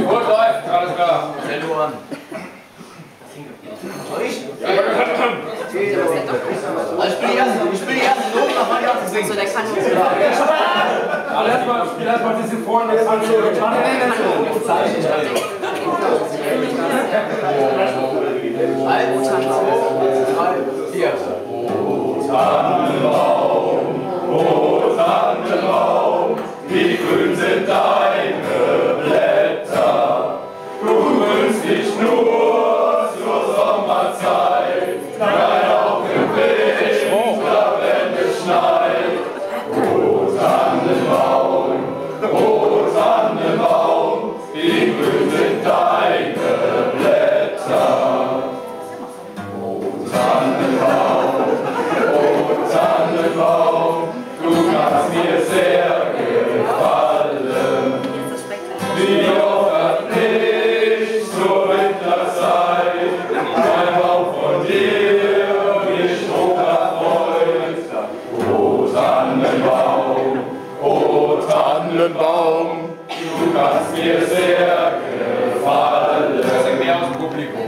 Gut läuft, alles klar. Ich bin die erste Not, nach meinem Jahr zu singen. So, der kann nicht. Lass mal ein bisschen vorne, das hat schon getan. O Tannenbaum, wie grün sind deine Blätter. Du wünschst dich nur zur Sommerzeit, nein auch im Winter, wenn es schneit. O Tannenbaum, wie grün sind deine Blätter. O Tannenbaum, du kannst mir sehr gefallen. Wie oft hat mich zur Winterzeit ein Baum von dir mich hocherfreut. O Tannenbaum, du kannst mir sehr gefallen. Das ist mehr aus dem Publikum.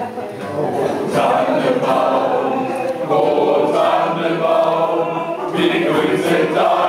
O Tannenbaum, wie grün sind deine